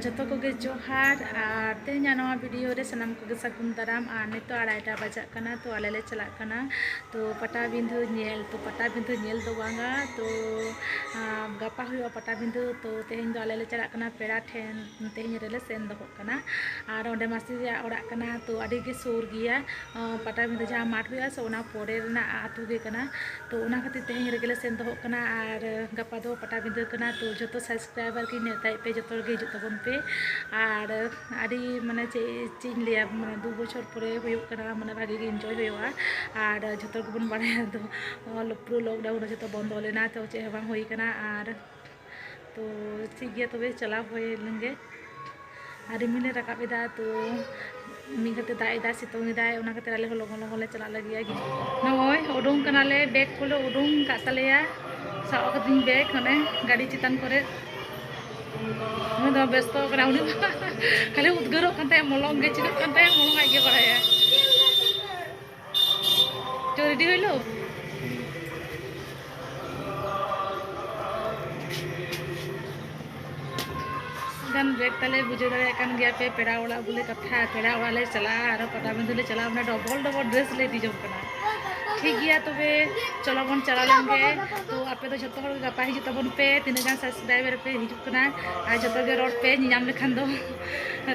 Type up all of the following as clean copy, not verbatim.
जतो कोगे जोहार और तेहना नवा वीडियो रे सनाम कोगे सागुन दाराम और नितो 2:30 बजाक कना तो आले ले चलाक कना तो पटाबिंदु नेल तो पटाबिंदु नेल दो बांगा तो गापा हुआ पटाबिंदु तो तेहन दो आले ले चलाक कना पेड़ा ठेन तेहन रेले सेन दो कना और ओंडे मासी रे ओड़ा कना तो आडी गे सुर गिया पटाबिंदु जहां माठ हुआ सो ओना पोरे रेना आतु गे कना तो ओना खातिर तेहन रेगेले सेन दो कना और गापा दो पटाबिंदु कना तो जतो सब्सक्राइबर की नेताई पे जतो गे जतो बन पे और आड़ी माने चेज लिया माने 2 बछर परे हुयुक कना माने भागी गे एनजॉय हुआ और जतो बन बाड़ाया तो पुरो लॉकडाउन जतो बंद लेना तो चे बांग हुई कना और तो ठीक गया तबे चला हुए लेंगे और रिमिले राकाबेदा तो मिगते दाएदा सितोंग दाय ओना खातिर आले लगन लगन ले चला लगिया नय उडुंग कनाले बैग कोले उडुंग का तलेया साव कदिन बैग माने गाड़ी चितान करे व्यस्त खाली उद्गारों मलंग गे चिदोग मलंग आगे बाड़ाया जो रेडी हइलो गान बैग ताले बुझे दाड़े कान गया पे पेड़ा ओड़ा बोले कथा पेड़ा ओड़ा ले चला और पटाबिंदु ले चला माने डबल डबल ड्रेस ले दी जम कना ठीक गया तबे चलो बन चला लेंगे तो आपे तो जतो हर गापा हिजु तबन पे तीन जन सब्सक्राइबर पे हिजु कना आ जतो गे रोड पे नियाम लेखान दो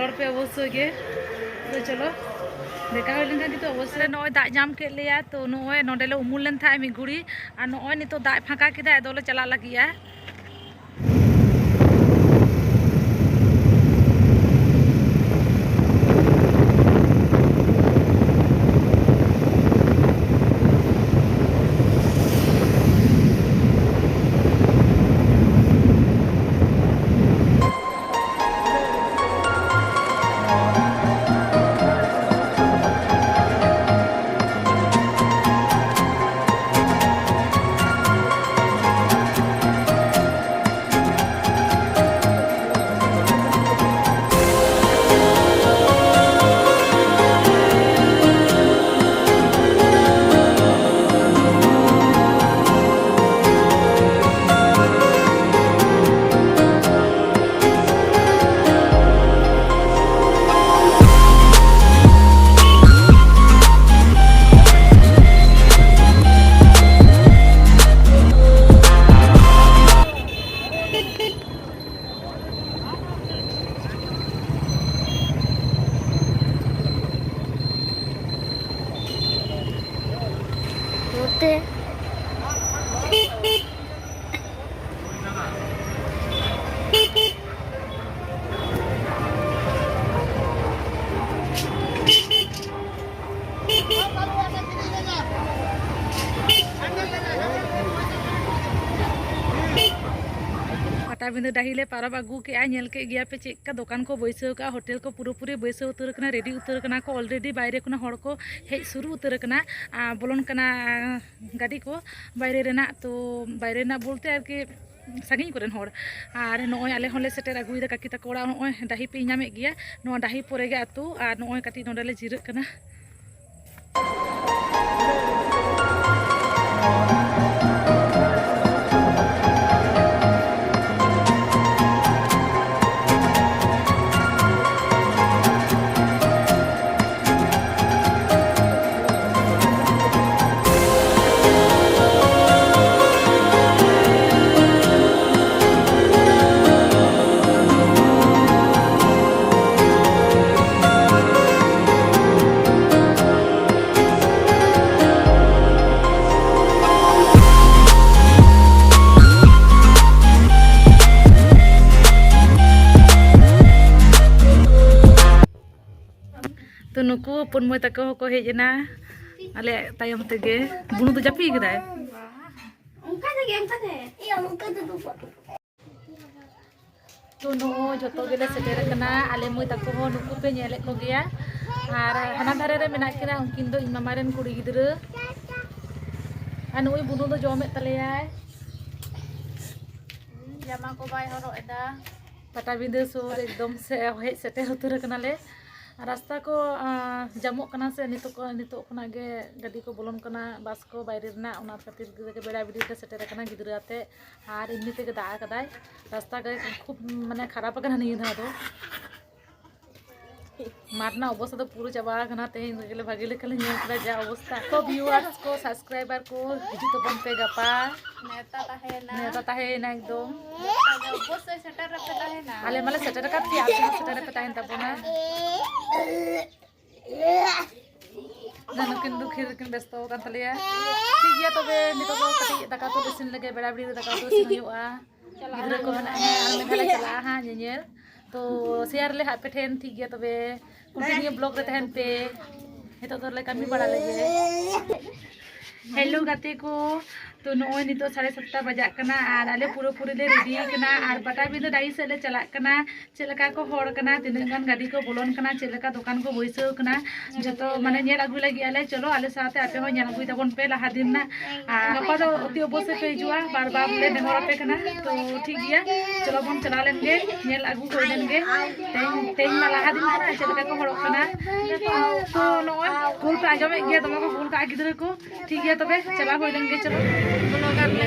रोड पे अवश्य गे तो चलो देखा हो लेंगे कि तो अवश्य नय दाग जाम के लिया तो नय नोडेले उमुल लेन था मी घुड़ी और नय नितो दाग फाका केदा दोले चला लगिया पटाबिंदु डाहिले पारब आगू के नेल के गया पे चेक का दुकान को बैसव का होटल को पूरी बैसव उतर कना रेडी उतर कना को ऑलरेडी बाहरे को हड़ को हेज शुरू उतर कना बोलन कना गाड़ी को बाहरे रेना तो बाहरे ना बोलते आर कि सागिन कोरेन हड़ और नय आले होले सेटर आगुइदा काकी तको ओड़ा नय डाही पे नामे गया नो डाही परे गे आतु और नय काटी नोडेले जिरक कना तो नुकु पुनमय तक को हेजना आले तायम तेगे बुनु तो जापी गदाय तो नो जतो गेले सेटेर कना आले मुय तक हो नुकु पे नेले को गया और हाना धारे रे मेना किना उनकिन दो मामा रेन कुड़ी गिदरा आ नुय बुनु दो जमे तलेया जामा को बाय हरो एदा पटाबिंदु सुर एकदम से हेज सेटेर उतर कनाले रास्ता को जामोग कना से नितो खना गे गाड़ी को बोलन कना बस को बाहर रना ओना खातिर के बेड़ा बिड़ी ते सेटर कना गिदरा ते आर इमनी ते दा कदाय रास्ता के खूब माने खराब कना नहीं धा दो मारना अवस्था तो पूरा चाबा कना तेन गेले भागे लेखा ले जा अवस्था तो व्यूअर्स को सब्सक्राइबर को हिजु तो बन पे गपा नेता ताहेना एकदम अवश्य सेटर पे ताहेना आले माले सेटर का ती आप सेटर पे ताहेन तबना ननकिन दुखिर किन बेस्तो kan तलिया ठीक गया तबे नितो तो कटी दाका तो इसिन लगे बेड़ा बिड़ी दाका तो इसिन हुआ गिदरा को मेना आर मेना ले चला हा जेल तो शेयर ले हाथ पे ठेन ठीक गया तबे कंटिन्यू ब्लॉग रे तहन पे हेतो तो ले कमी बड़ा लगे हेलो गाते को तो नोय नितो 7:30 बजा कना आर आले पूरा पूरी ले रेडी कना आर बटा बिंदु डाई से ले चला कना चलका को होड़ कना तिन गान गाड़ी को बोलन कना चलका दुकान को बइसो कना जतो माने नेल आगु लगी आले चलो आले साथे आपे हो नेल आगु तबन पे लहा दिन ना गपा तो अति अवश्य पे जुआ बार बार ले नेहर पे कना तो ठीक गया चलो बन चला लेंगे नेल आगु को लेंगे तेन ना लहा दिन कना चलका को होड़ कना तो नोय फुल पे आजमे गया तमा को फुल का गिदरे को ठीक गया तबे चला हो लेंगे चलो ब्लॉगर ले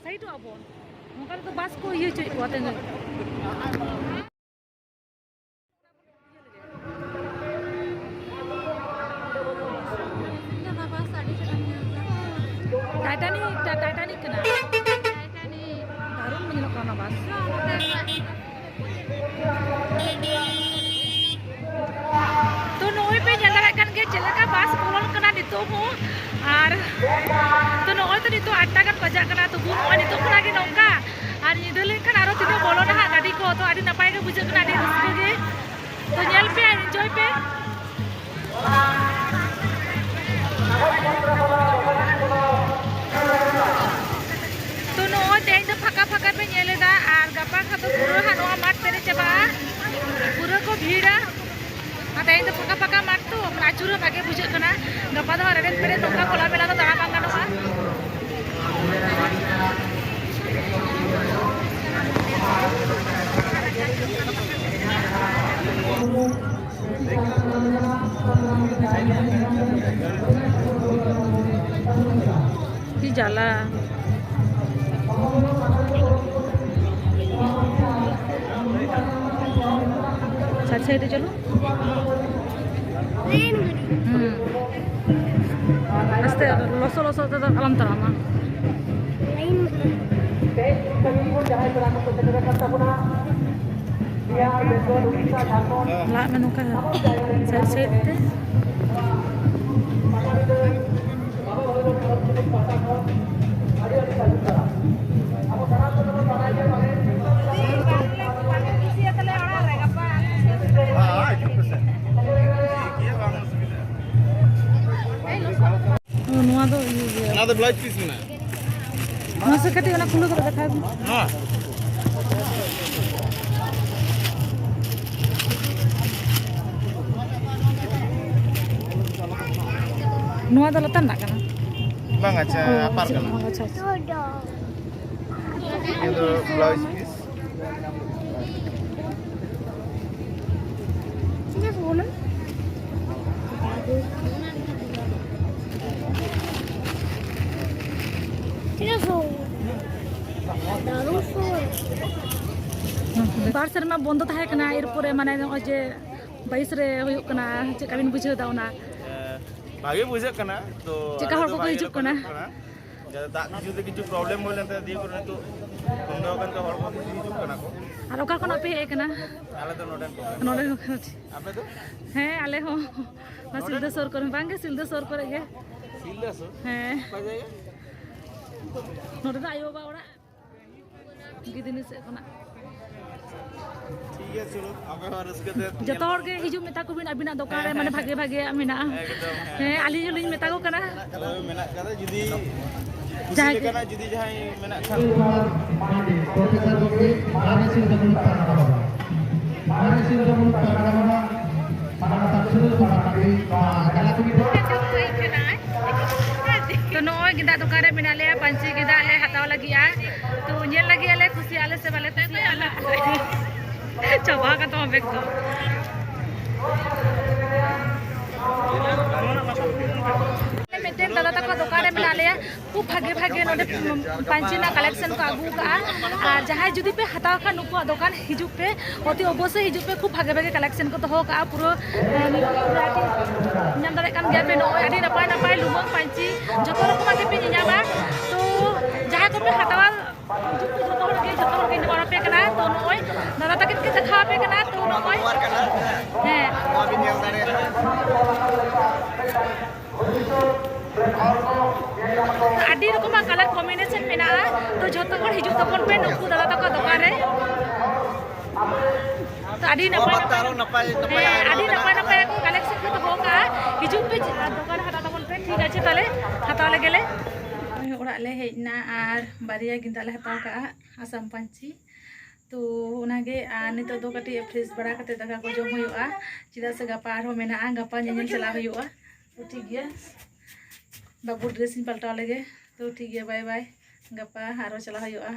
सही तो अब उनका तो बस को ये चाहिए होते हैं टाइटैनिक कना दारुण मेनोग कना बस तो नोय पे जला कन के चलका बस बोलन कना नितो हो आर तो नोय तो नितो 8 गान बजा कना तो नोय नितो खना के नौका आर निदले कन आरो तिनो बोलन हा गाड़ी को तो आडी नपाय के बुझे कना आडी रस्के गे तो नेल पे एंजॉय पे तो नोय तेन तो फका पे नेलेदा आर गपा खा तो पूरा हा नो माठ पेरे चबा पूरा को भीड़ा तेन तो फका माठ तो नाचुरा भागे बुझे कना गपा दो रेडन पेरे नोका खोला मेला तो दाड़ा बांगा नोआ की जाला साइड चलो आस्ते लसो लसो तो अलम तरामा ला मेनू का साइड ते Another blood piece na. हाँ से कटी वाला खुलो कर देखा हाँ. नुआ दो लता ना करना. Bang aja apar kan. अच्छा. Itu blouse piece. Sini phone. बार शर्मा बंद थाहे कना एरपोरे माने जे 22 रे होय कना जे काबिन बुझे दावना भागे बुझे कना तो चिका हर को हिजुक कना दाग किछु प्रॉब्लम हो लेते दिए को तो बंदो kan के हर को हिजुक कना को और ओका खन पे हे कना आले तो नोडन को नोडे आपे तो हैं आले हो सिलदा सोर करे बांगे सिलदा सोर करे गे सिलदा सो हैं का जाएगा नोडे दा आयो बा ओरा गिदिनी से कना ठीक है चलो आपे और उसके दे जतो हर के हिजु मेता को बिन अबिना दुकान रे माने भागे भागे मेना एकदम हैं आली जुलिन मेता को कना मेना कदा जुदी जाय कुछ लेकना जुदी जहां मेना खान तो नोय गिदा दुकान रे मेना ले पंची गिदा ले हताव लगी आ तो नेल लगी आले खुशी आले से वाले खुशी आले चबा का तो बेक दो मेटेन दादा तक दुकान रे मेना ले खूब भागे भागे नोडे पंची ना कलेक्शन को आगू का और जहां जुदी पे हताव का नुको दुकान हिजु पे अति अवश्य हिजु पे खूब भागे भागे कलेक्शन को तो हो का पूरा नाम दारे कान गया पे नोय आडी नपाय नपाय लुमंग पंची जतो रकम के पे न्यामा तो जहां को पे हतावा जतो हर के नवारा पे कना तो नोय दादा तक के दिखा पे कना तो नोय है अभी नेल दारे आडी रकम कलर कॉम्बिनेशन मेना तो जतो हर हिजु तपन पे नुकु दादा तक दुकान रे तो आडी नपाय आडी नपाय को कलेक्शन को तो हो का हिजु पे दुकान हटा तपन पे ठीक আছে তাহলে हटाव ले गेले ओरा ले हेजना आर बारिया गिंदा ले हटाव का आसाम पंची तो उनागे नितो दो कटी फ्रेश बड़ा कते दका को जम हुआ चिदा से गपा आरो मेना गपा नेल चला हुआ तो ठीक है बाबू ड्रेसिंग पलटा लगे तो ठीक है बाय बाय गपा आरो चला हुआ।